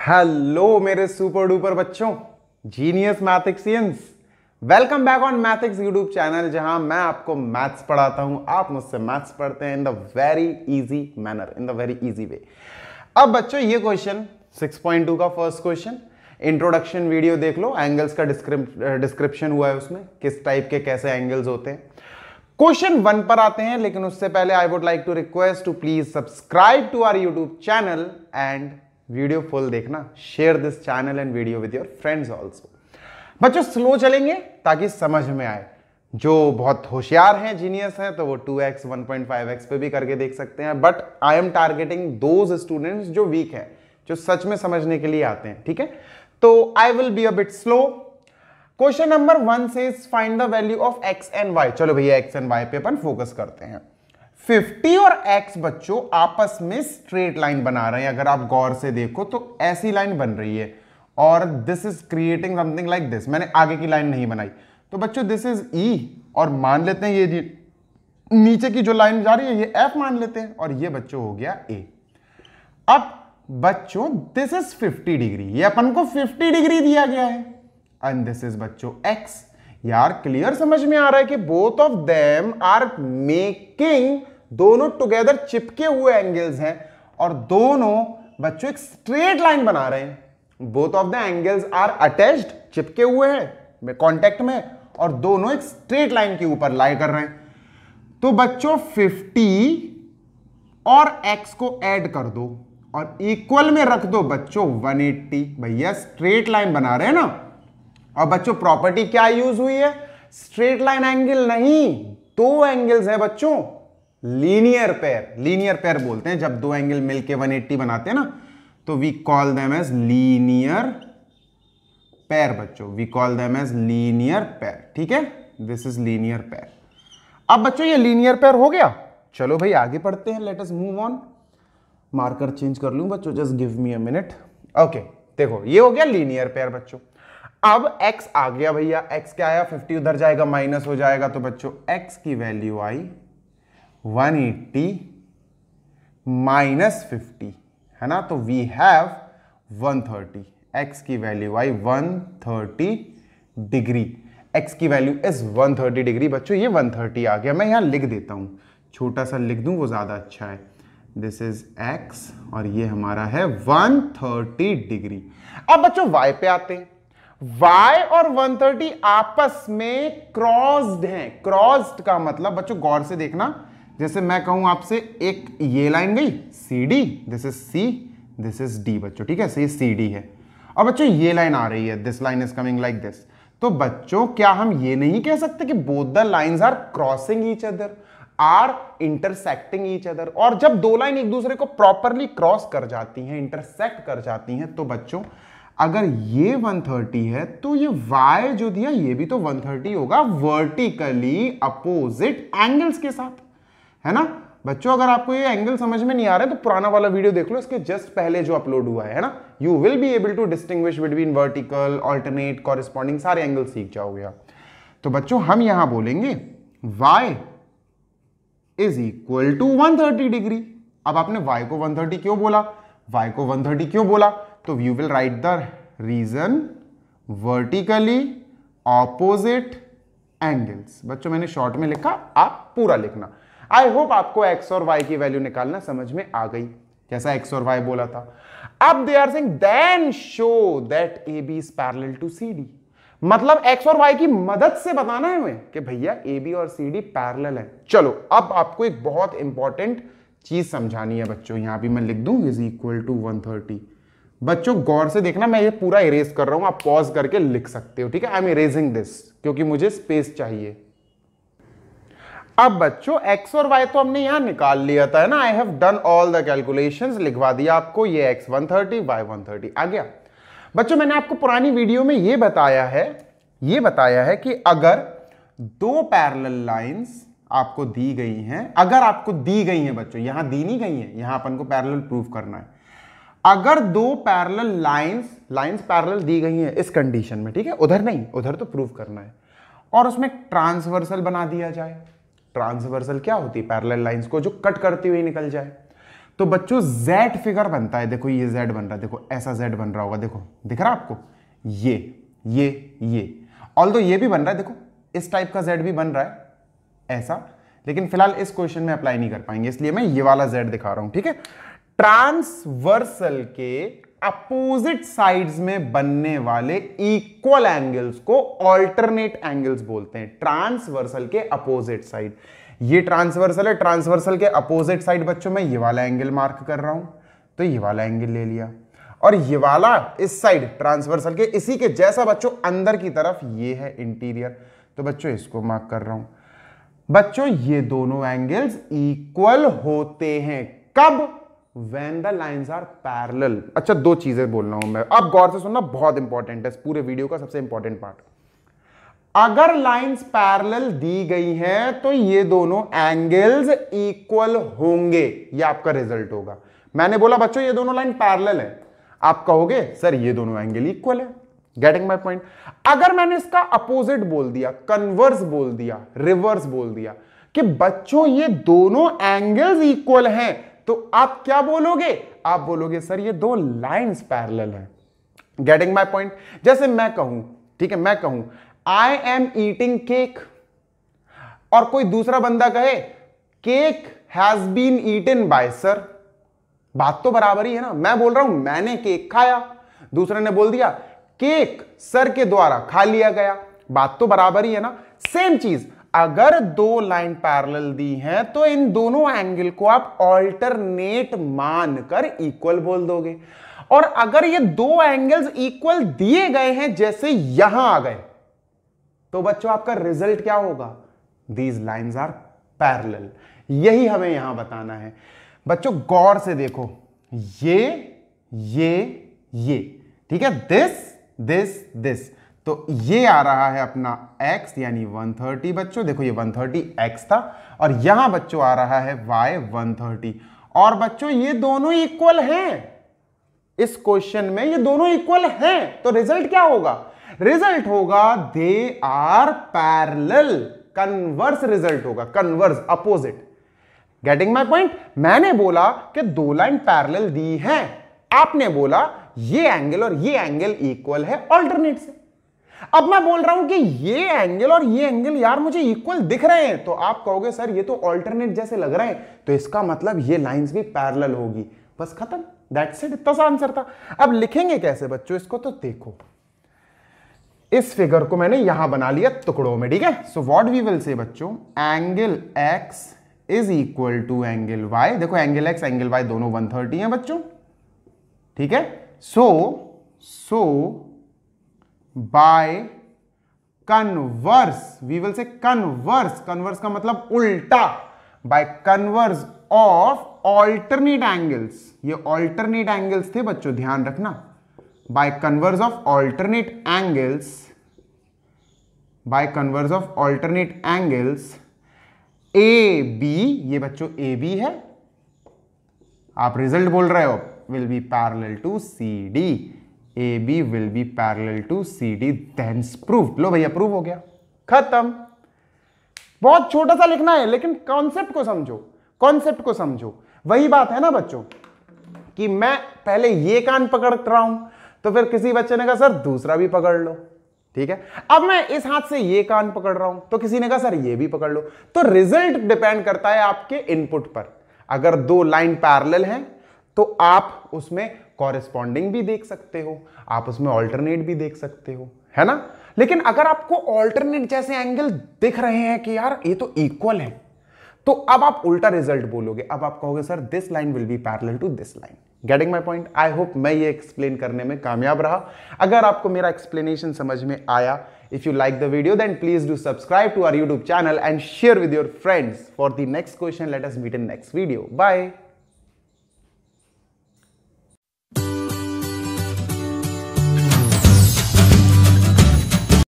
Hello मेरे super duper बच्चों, genius mathicsians, welcome back on Mathics YouTube channel, जहां मैं आपको मैथ्स पढ़ाता हूं। आप मुझसे मैथ्स पढ़ते हैं in the very easy manner, in the very easy way. अब बच्चों ये क्वेश्चन 6.2 का फर्स्ट क्वेश्चन, इंट्रोडक्शन वीडियो देख लो, एंगल्स का डिस्क्रिप्शन हुआ है उसमें, किस टाइप के कैसे एंगल्स होते हैं। क्वेश्चन 1 पर आते हैं, लेकिन उससे पहले I would like to request to please subscribe to our YouTube channel and video full देखना, share this channel and video with your friends also. बच्चों स्लो चलेंगे ताकि समझ में आए। जो बहुत होशियार हैं, जीनियस हैं, तो वो 2x 1.5x पे भी करके देख सकते हैं, but I am targeting those students जो वीक हैं, जो सच में समझने के लिए आते हैं। ठीक है, तो I will be a bit slow. Question number 1 से find the value of x and y। चलो भैया x एंड y पे अपन फोकस करते हैं। 50 और x बच्चों आपस में स्ट्रेट लाइन बना रहे हैं। अगर आप गौर से देखो तो ऐसी लाइन बन रही है और this is creating something like this. मैंने आगे की लाइन नहीं बनाई, तो बच्चों दिस इज E और मान लेते हैं ये नीचे की जो लाइन जा रही है ये F मान लेते हैं, और ये बच्चों हो गया A। अब बच्चों दिस इज 50 डिग्री, ये अपन को 50 डिग्री दिया गया है, एंड दिस इज बच्चों X। यार क्लियर समझ में आ रहा है कि both of them are making, दोनों टुगेदर चिपके हुए एंगल्स हैं और दोनों बच्चों एक स्ट्रेट लाइन बना रहे हैं। Both of the angles are attached, चिपके हुए हैं कांटेक्ट में, और दोनों एक स्ट्रेट लाइन के ऊपर लाई कर रहे हैं। तो बच्चों 50 और x को ऐड कर दो और इक्वल में रख दो बच्चों 180। भैया स्ट्रेट लाइन बना रहे हैं ना। और बच्चों प्रॉपर्टी क्या यूज हुई है? स्ट्रेट लाइन एंगल नहीं, दो एंगल्स है बच्चों, लीनियर पेयर। लीनियर पेयर बोलते हैं जब दो एंगल मिलके 180 बनाते हैं ना, तो we call them as linear pair बच्चों, we call them as linear pair. ठीक है, दिस इज लीनियर पेयर। अब बच्चों ये लीनियर पेयर हो गया। चलो भाई आगे पढ़ते हैं, let us move on. Marker change कर लूं बच्चों, just give me a minute. Okay, देखो ये हो गया लीनियर पेयर बच्चों। अब x आ गया भैया, x क्या आया? 50 उधर जाएगा माइनस हो जाएगा, तो बच्चों x की वैल्यू आई 180 माइनस 50, है ना, तो वी हैव 130। x की वैल्यू आई 130 डिग्री, x की वैल्यू इज 130 डिग्री। बच्चों ये 130 आ गया, मैं यहां लिख देता हूं, छोटा सा लिख दूं वो ज्यादा अच्छा है। दिस इज x और ये हमारा है 130 डिग्री। अब बच्चों y पे आते हैं। y और 130 आपस में क्रॉस्ड हैं। क्रॉस्ड का मतलब बच्चों गौर से देखना, जैसे मैं कहूं आपसे एक ये लाइन गई CD, this is C, this is D बच्चों। ठीक है, ये CD है, और बच्चों ये लाइन आ रही है, this line is coming like this. तो बच्चों क्या हम ये नहीं कह सकते कि both the lines are crossing each other, are intersecting each other? और जब दो लाइन एक दूसरे को प्रॉपरली क्रॉस कर जाती हैं, इंटरसेक्ट कर जाती हैं, तो बच्चों अगर ये 130 है तो ये y जो दिया ये भी तो 130 होगा, वर्टिकली अपोजिट एंगल्स के साथ, है ना बच्चों। अगर आपको ये एंगल समझ में नहीं आ रहा है तो पुराना वाला वीडियो देख लो, इसके जस्ट पहले जो अपलोड हुआ है ना, you will be able to distinguish between vertical, alternate, corresponding, सारे एंगल सीख जाओगे आप। तो बच्चों हम यहां बोलेंगे y is equal to 130 degree. अब आपने y को 130 क्यों बोला? y को 130 क्यों बोला? तो you will write the reason, vertically opposite angles. बच्चों मैंने शॉर्ट में लिखा, आप पूरा लिखना। आई होप आपको x और y की वैल्यू निकालना समझ में आ गई, जैसा x और y बोला था। अब they are saying then show that AB is parallel to CD। मतलब x और y की मदद से बताना है हमें कि भैया AB और CD पैरेलल है। चलो अब आपको एक बहुत इंपॉर्टेंट चीज समझानी है बच्चों, यहां भी मैं लिख दूं इज इक्वल टू 130। बच्चों गौर से देखना, मैं ये पूरा इरेज कर रहा हूं, आप पॉज करके लिख सकते हो। ठीक है, आई एम इरेजिंग दिस क्योंकि मुझे स्पेस चाहिए। अब बच्चों x और y तो हमने यहां निकाल लिया था, है ना। I have done all the calculations, लिखवा दिया आपको। ये x 130 y 130 आ गया। बच्चों मैंने आपको पुरानी वीडियो में ये बताया है कि अगर दो पैरेलल लाइंस आपको दी गई हैं, अगर आपको दी गई हैं बच्चों, यहां दी नहीं गई हैं, यहां अपन को पैरेलल प्रूव करना है। अगर दो पैरेलल लाइंस पैरेलल दी गई हैं इस कंडीशन में, ठीक है, उधर नहीं, उधर तो प्रूव करना है, और उसमें ट्रांसवर्सल बना दिया जाए। ट्रांसवर्सल क्या होती है? पैरेलल लाइंस को जो कट करती हुई निकल जाए। तो बच्चों जेड फिगर बनता है, देखो ये जेड बन रहा है, देखो ऐसा जेड बन रहा होगा, देखो दिख रहा है आपको, ये ऑल्दो ये भी बन रहा है, देखो इस टाइप का जेड भी बन रहा है ऐसा, लेकिन फिलहाल इस क्वेश्चन में अप्लाई नहीं कर पाएंगे, इसलिए मैं ये वाला जेड दिखा रहा हूं, ठीक है। ट्रांसवर्सल के अपोजिट साइड्स में बनने वाले इक्वल एंगल्स को ऑल्टरनेट एंगल्स बोलते हैं। ट्रांसवर्सल के अपोजिट साइड, ये ट्रांसवर्सल है, ट्रांसवर्सल के अपोजिट साइड बच्चों मैं ये वाला एंगल मार्क कर रहा हूं, तो ये वाला एंगल ले लिया, और ये वाला इस साइड ट्रांसवर्सल के इसी के जैसा बच्चों अंदर की तरफ ये है इंटीरियर, तो बच्चों इसको मार्क कर रहा हूं। बच्चों ये दोनों एंगल्स इक्वल होते हैं कब? When the lines are parallel। अच्छा, दो चीजें बोल रहा हूं मैं, अब गौर से सुनना, बहुत इंपॉर्टेंट है, इस पूरे वीडियो का सबसे इंपॉर्टेंट पार्ट। अगर लाइंस पैरेलल दी गई हैं तो ये दोनों एंगल्स इक्वल होंगे, ये आपका रिजल्ट होगा। मैंने बोला बच्चों ये दोनों लाइन पैरेलल है, आप कहोगे सर ये दोनों एंगल इक्वल है, गेटिंग माय पॉइंट। अगर मैंने इसका अपोजिट बोल दिया, कन्वर्स बोल दिया, रिवर्स बोल दिया कि बच्चों ये दोनों एंगल्स इक्वल हैं, तो आप क्या बोलोगे? आप बोलोगे सर ये दो लाइंस पैरेलल हैं, गेटिंग माय पॉइंट। जैसे मैं कहूं, ठीक है, मैं कहूं आई एम ईटिंग केक, और कोई दूसरा बंदा कहे cake has been eaten by sir, बात तो बराबर ही है ना। मैं बोल रहा हूं मैंने केक खाया, दूसरे ने बोल दिया केक सर के द्वारा खा लिया गया, बात तो बराबर ही है ना। सेम चीज, अगर दो लाइन पैरेलल दी हैं तो इन दोनों एंगल को आप ऑल्टरनेट मानकर इक्वल बोल दोगे, और अगर ये दो एंगल्स इक्वल दिए गए हैं जैसे यहां आ गए, तो बच्चों आपका रिजल्ट क्या होगा? These lines are parallel. यही हमें यहां बताना है बच्चों, गौर से देखो, ये ठीक है, दिस, तो ये आ रहा है अपना x यानी 130 बच्चों, देखो ये 130 x था, और यहां बच्चों आ रहा है y 130, और बच्चों ये दोनों इक्वल हैं, इस क्वेश्चन में ये दोनों इक्वल हैं, तो रिजल्ट क्या होगा? रिजल्ट होगा they are parallel, converse result होगा, converse, opposite, getting my point. मैंने बोला कि दो लाइन पैरेलल दी हैं, आपने बोला ये एंगल और ये एंगल इक्वल है ऑल्टरनेट से। अब मैं बोल रहा हूं कि ये एंगल और ये एंगल यार मुझे इक्वल दिख रहे हैं, तो आप कहोगे सर ये तो ऑल्टरनेट जैसे लग रहे हैं, तो इसका मतलब ये लाइंस भी पैरेलल होगी, बस खत्म, दैट्स इट, इतना सा आंसर था। अब लिखेंगे कैसे बच्चों इसको? तो देखो, इस फिगर को मैंने यहां बना लिया टुकड़ों में, ठीक है। So what we will say बच्चों, angle x is equal to angle y, देखो एंगल x एंगल y दोनों 130 हैं बच्चों, ठीक है। So by converse, we will say converse, converse का मतलब उल्टा, by converse of alternate angles, ये ऑल्टरनेट एंगल्स थे बच्चों, ध्यान रखना, by converse of alternate angles, by converse of alternate angles A B, ये बच्चों ए बी है, आप रिजल्ट बोल रहे हो, will be parallel to C D, A B will be parallel to C D, hence proved. लो भैया prove हो गया, खत्म। बहुत छोटा सा लिखना है, लेकिन कॉन्सेप्ट को समझो, कॉन्सेप्ट को समझो। वही बात है ना बच्चों कि मैं पहले ये कान पकड़ रहा हूं, तो फिर किसी बच्चे ने कहा सर दूसरा भी पकड़ लो, ठीक है। अब मैं इस हाथ से ये कान पकड़ रहा हूं, तो किसी ने कहा सर ये भी पकड़ लो। तो रिजल्ट डिपेंड करता है आपके इनपुट पर। अगर दो लाइन पैरेलल हैं तो आप उसमें कॉरेस्पॉन्डिंग भी देख सकते हो, आप उसमें ऑल्टरनेट भी देख सकते हो, है ना। लेकिन अगर आपको ऑल्टरनेट जैसे एंगल दिख रहे हैं कि यार ये तो इक्वल है, तो अब आप उल्टा रिजल्ट बोलोगे, अब आप कहोगे sir this line will be parallel to this line. Getting my point? I hope मैं ये एक्सप्लेन करने में कामयाब रहा। अगर आपको मेरा एक्सप्लेनेशन समझ में आया, if you like the video then please do subscribe to our YouTube channel and share with your friends. For the next question let us meet in next video. Bye.